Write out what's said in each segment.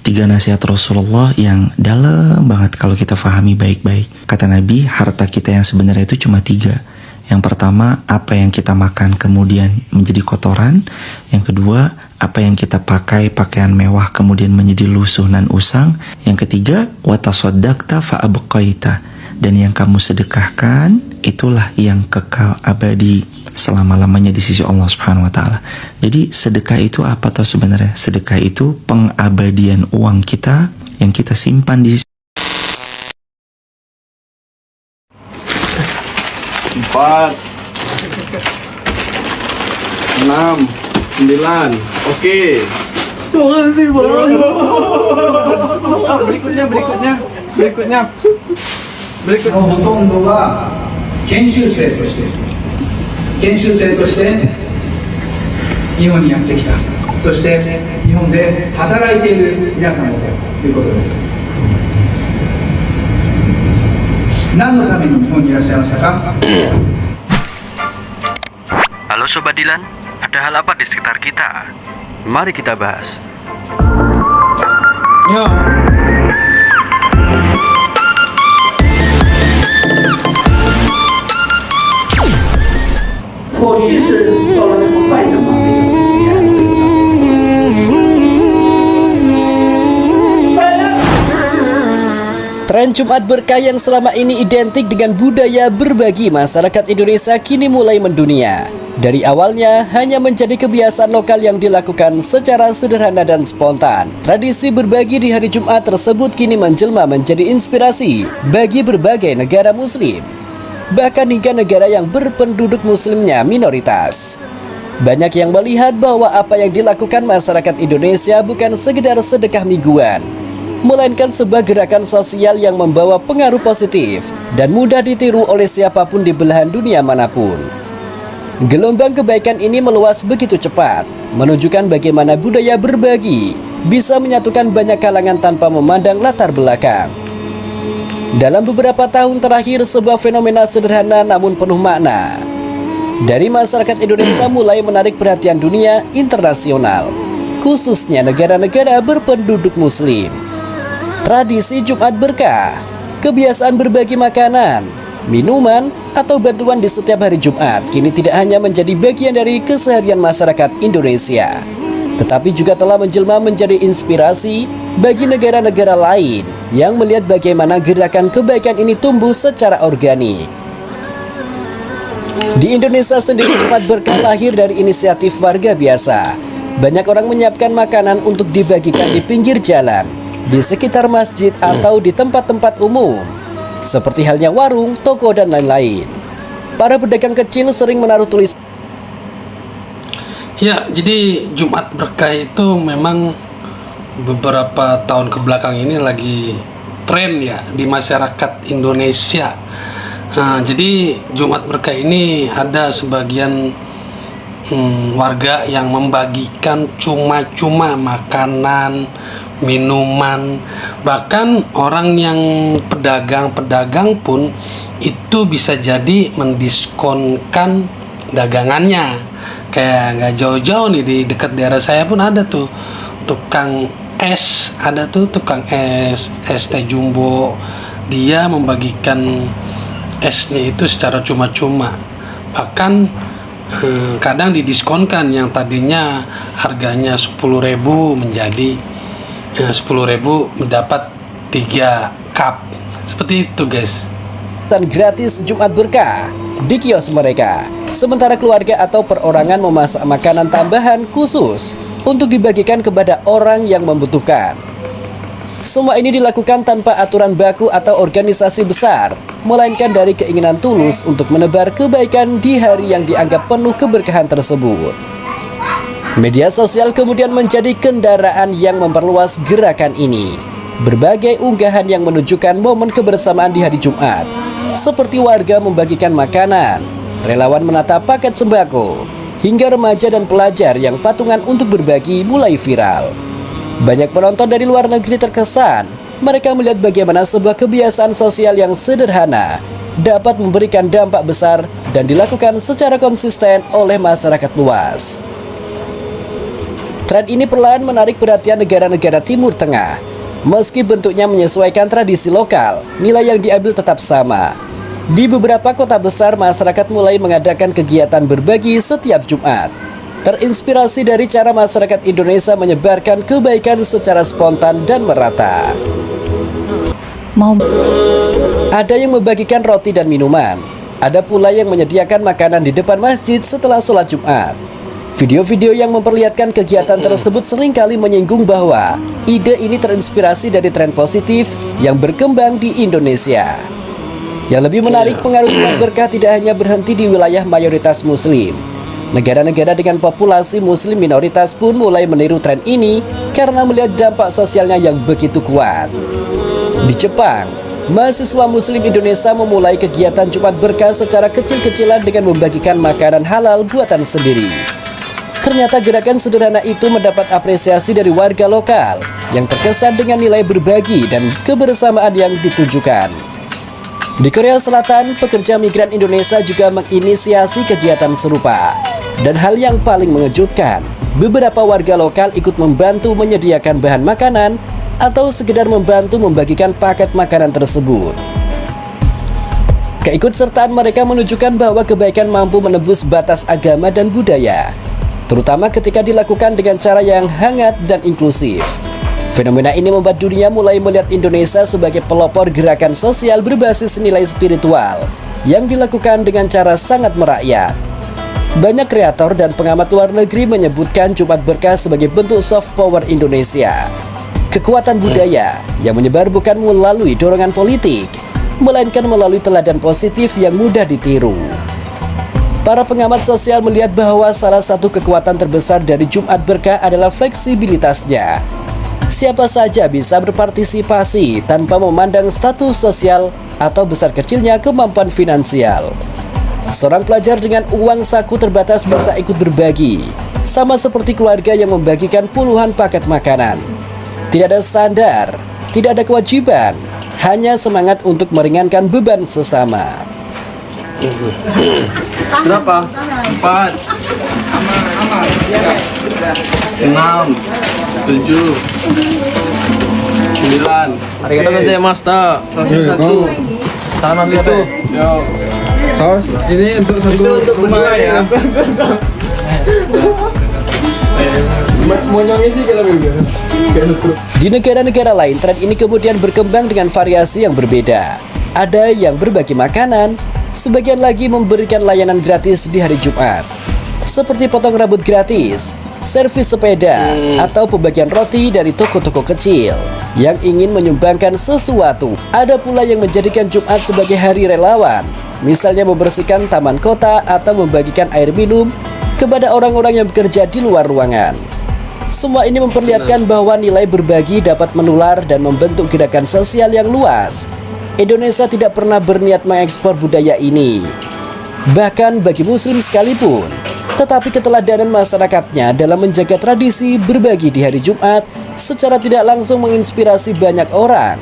tiga nasihat Rasulullah yang dalam banget kalau kita fahami baik-baik. Kata Nabi, harta kita yang sebenarnya itu cuma tiga. Yang pertama, apa yang kita makan kemudian menjadi kotoran. Yang kedua, apa yang kita pakai, pakaian mewah kemudian menjadi lusuh dan usang. Yang ketiga, watasaddaqta fa'abqaita, dan yang kamu sedekahkan itulah yang kekal abadi selama-lamanya di sisi Allah Subhanahu wa taala. Jadi sedekah itu apa toh sebenarnya? Sedekah itu pengabadian uang kita yang kita simpan di 4 6 9. Oke. Terima kasih Bang. Berikutnya. ほとんどは研修生として日本にやってきた。そして日本で働いている皆さんだということです。何のために日本にいらっしゃいましたか？ Halo Sobat Dilan, ada hal apa di sekitar kita? Mari kita bahas. Ya. 过去是做了那个坏人嘛。 Tren Jumat Berkah yang selama ini identik dengan budaya berbagi masyarakat Indonesia kini mulai mendunia. Dari awalnya hanya menjadi kebiasaan lokal yang dilakukan secara sederhana dan spontan. Tradisi berbagi di hari Jumat tersebut kini menjelma menjadi inspirasi bagi berbagai negara muslim. Bahkan hingga negara yang berpenduduk muslimnya minoritas. Banyak yang melihat bahwa apa yang dilakukan masyarakat Indonesia bukan sekedar sedekah mingguan, melainkan sebuah gerakan sosial yang membawa pengaruh positif dan mudah ditiru oleh siapapun di belahan dunia manapun. Gelombang kebaikan ini meluas begitu cepat, menunjukkan bagaimana budaya berbagi bisa menyatukan banyak kalangan tanpa memandang latar belakang. Dalam beberapa tahun terakhir, sebuah fenomena sederhana namun penuh makna dari masyarakat Indonesia mulai menarik perhatian dunia internasional, khususnya negara-negara berpenduduk muslim. Tradisi Jumat Berkah, kebiasaan berbagi makanan, minuman, atau bantuan di setiap hari Jumat kini tidak hanya menjadi bagian dari keseharian masyarakat Indonesia, tetapi juga telah menjelma menjadi inspirasi bagi negara-negara lain yang melihat bagaimana gerakan kebaikan ini tumbuh secara organik. Di Indonesia sendiri, Jumat Berkah lahir dari inisiatif warga biasa. Banyak orang menyiapkan makanan untuk dibagikan di pinggir jalan, di sekitar masjid atau di tempat-tempat umum, seperti halnya warung, toko, dan lain-lain. Para pedagang kecil sering menaruh tulisan. Ya, jadi Jumat Berkah itu memang beberapa tahun kebelakang ini lagi tren ya di masyarakat Indonesia. Nah, jadi Jumat Berkah ini ada sebagian warga yang membagikan cuma-cuma makanan, minuman, bahkan orang yang pedagang-pedagang pun itu bisa jadi mendiskonkan dagangannya. Kayak nggak jauh-jauh nih, di dekat daerah saya pun ada tuh tukang es, es teh jumbo. Dia membagikan esnya itu secara cuma-cuma, bahkan kadang didiskonkan, yang tadinya harganya 10.000 menjadi 10.000 mendapat 3 cup. Seperti itu guys. Dan gratis Jumat Berkah di kios mereka. Sementara keluarga atau perorangan memasak makanan tambahan khusus untuk dibagikan kepada orang yang membutuhkan. Semua ini dilakukan tanpa aturan baku atau organisasi besar, melainkan dari keinginan tulus untuk menebar kebaikan di hari yang dianggap penuh keberkahan tersebut. Media sosial kemudian menjadi kendaraan yang memperluas gerakan ini. Berbagai unggahan yang menunjukkan momen kebersamaan di hari Jumat, seperti warga membagikan makanan, relawan menata paket sembako, hingga remaja dan pelajar yang patungan untuk berbagi mulai viral. Banyak penonton dari luar negeri terkesan. Mereka melihat bagaimana sebuah kebiasaan sosial yang sederhana dapat memberikan dampak besar dan dilakukan secara konsisten oleh masyarakat luas. Tren ini perlahan menarik perhatian negara-negara Timur Tengah. Meski bentuknya menyesuaikan tradisi lokal, nilai yang diambil tetap sama. Di beberapa kota besar, masyarakat mulai mengadakan kegiatan berbagi setiap Jumat. Terinspirasi dari cara masyarakat Indonesia menyebarkan kebaikan secara spontan dan merata. Ada yang membagikan roti dan minuman. Ada pula yang menyediakan makanan di depan masjid setelah sholat Jumat. Video-video yang memperlihatkan kegiatan tersebut seringkali menyinggung bahwa ide ini terinspirasi dari tren positif yang berkembang di Indonesia. Yang lebih menarik, pengaruh Jumat Berkah tidak hanya berhenti di wilayah mayoritas Muslim. Negara-negara dengan populasi Muslim minoritas pun mulai meniru tren ini karena melihat dampak sosialnya yang begitu kuat. Di Jepang, mahasiswa Muslim Indonesia memulai kegiatan Jumat Berkah secara kecil-kecilan dengan membagikan makanan halal buatan sendiri. Ternyata gerakan sederhana itu mendapat apresiasi dari warga lokal yang terkesan dengan nilai berbagi dan kebersamaan yang ditunjukkan. Di Korea Selatan, pekerja migran Indonesia juga menginisiasi kegiatan serupa. Dan hal yang paling mengejutkan, beberapa warga lokal ikut membantu menyediakan bahan makanan atau sekedar membantu membagikan paket makanan tersebut. Keikutsertaan mereka menunjukkan bahwa kebaikan mampu menembus batas agama dan budaya, terutama ketika dilakukan dengan cara yang hangat dan inklusif. Fenomena ini membuat dunia mulai melihat Indonesia sebagai pelopor gerakan sosial berbasis nilai spiritual yang dilakukan dengan cara sangat merakyat. Banyak kreator dan pengamat luar negeri menyebutkan Jumat Berkah sebagai bentuk soft power Indonesia. Kekuatan budaya yang menyebar bukan melalui dorongan politik, melainkan melalui teladan positif yang mudah ditiru. Para pengamat sosial melihat bahwa salah satu kekuatan terbesar dari Jumat Berkah adalah fleksibilitasnya. Siapa saja bisa berpartisipasi tanpa memandang status sosial atau besar kecilnya kemampuan finansial. Seorang pelajar dengan uang saku terbatas bisa ikut berbagi, sama seperti keluarga yang membagikan puluhan paket makanan. Tidak ada standar, tidak ada kewajiban, hanya semangat untuk meringankan beban sesama. Berapa? 4 6 7 9 Arigatou gozaimasu. Salam itu. Yo. Saus ini untuk satu rumah ya. Di negara-negara lain, tren ini kemudian berkembang dengan variasi yang berbeda. Ada yang berbagi makanan, sebagian lagi memberikan layanan gratis di hari Jumat, seperti potong rambut gratis, servis sepeda, atau pembagian roti dari toko-toko kecil yang ingin menyumbangkan sesuatu. Ada pula yang menjadikan Jumat sebagai hari relawan, misalnya membersihkan taman kota atau membagikan air minum kepada orang-orang yang bekerja di luar ruangan. Semua ini memperlihatkan bahwa nilai berbagi dapat menular dan membentuk gerakan sosial yang luas. Indonesia tidak pernah berniat mengekspor budaya ini, bahkan bagi Muslim sekalipun. Tetapi keteladanan masyarakatnya dalam menjaga tradisi berbagi di hari Jumat secara tidak langsung menginspirasi banyak orang.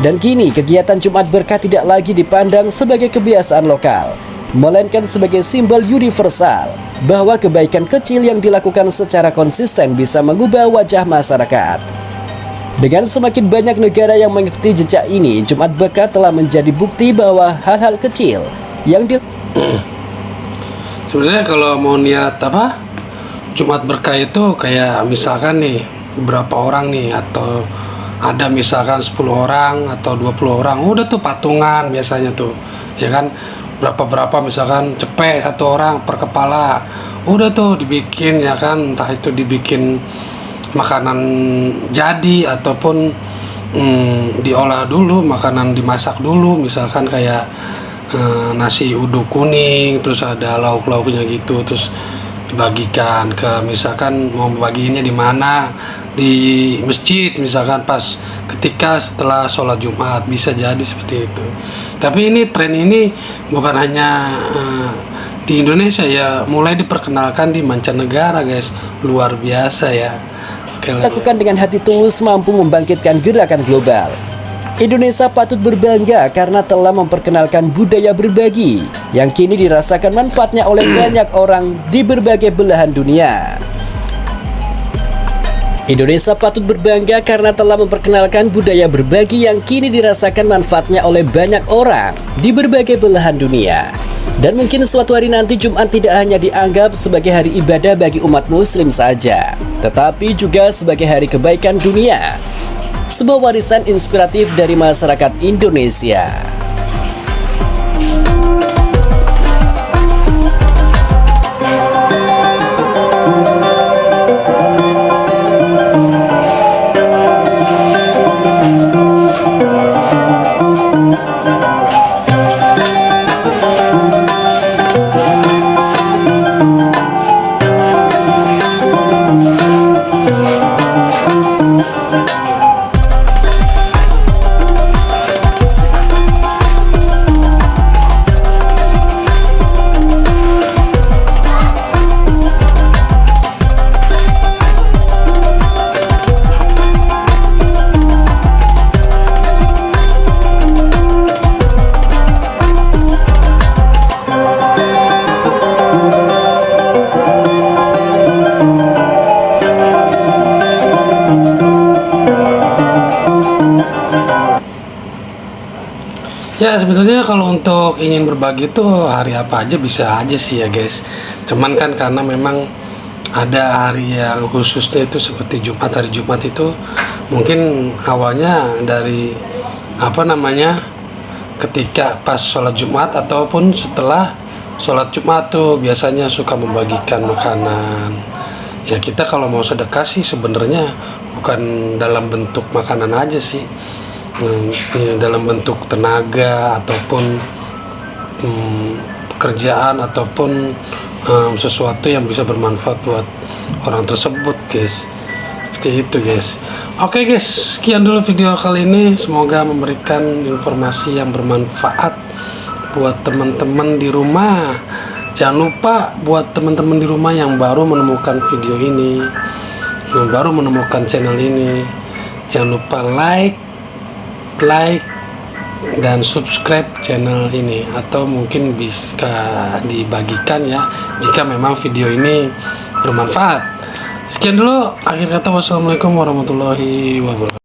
Dan kini kegiatan Jumat Berkah tidak lagi dipandang sebagai kebiasaan lokal, melainkan sebagai simbol universal bahwa kebaikan kecil yang dilakukan secara konsisten bisa mengubah wajah masyarakat. Dengan semakin banyak negara yang mengikuti jejak ini, Jumat Berkah telah menjadi bukti bahwa hal-hal kecil yang Sebenarnya kalau mau niat Jumat Berkah itu kayak misalkan nih beberapa orang nih, atau ada misalkan 10 orang atau 20 orang, udah tuh patungan biasanya tuh, ya kan, berapa misalkan cepet 1 orang per kepala, udah tuh dibikin, ya kan, entah itu dibikin makanan jadi ataupun diolah dulu, makanan dimasak dulu, misalkan kayak nasi uduk kuning, terus ada lauk-lauknya gitu, terus dibagikan ke, misalkan mau bagiinnya di mana, di masjid misalkan pas ketika setelah sholat Jumat, bisa jadi seperti itu. Tapi ini tren ini bukan hanya di Indonesia ya, mulai diperkenalkan di mancanegara guys, luar biasa ya. Lakukan dengan hati tulus mampu membangkitkan gerakan global. Indonesia patut berbangga karena telah memperkenalkan budaya berbagi yang kini dirasakan manfaatnya oleh banyak orang di berbagai belahan dunia. Indonesia patut berbangga karena telah memperkenalkan budaya berbagi yang kini dirasakan manfaatnya oleh banyak orang di berbagai belahan dunia. Dan mungkin suatu hari nanti Jumat tidak hanya dianggap sebagai hari ibadah bagi umat muslim saja, tetapi juga sebagai hari kebaikan dunia. Sebuah warisan inspiratif dari masyarakat Indonesia. Ya sebetulnya kalau untuk ingin berbagi tuh hari apa aja bisa aja sih ya guys. Cuman kan karena memang ada hari yang khususnya itu seperti Jumat. Hari Jumat itu mungkin awalnya dari ketika pas sholat Jumat ataupun setelah sholat Jumat tuh biasanya suka membagikan makanan. Ya kita kalau mau sedekah sih sebenarnya bukan dalam bentuk makanan aja sih, dalam bentuk tenaga ataupun pekerjaan ataupun sesuatu yang bisa bermanfaat buat orang tersebut guys. Seperti itu guys. Oke guys, sekian dulu video kali ini, semoga memberikan informasi yang bermanfaat buat teman-teman di rumah. Jangan lupa buat teman-teman di rumah yang baru menemukan video ini, yang baru menemukan channel ini, jangan lupa like dan subscribe channel ini, atau mungkin bisa dibagikan ya jika memang video ini bermanfaat. Sekian dulu, akhir kata wassalamualaikum warahmatullahi wabarakatuh.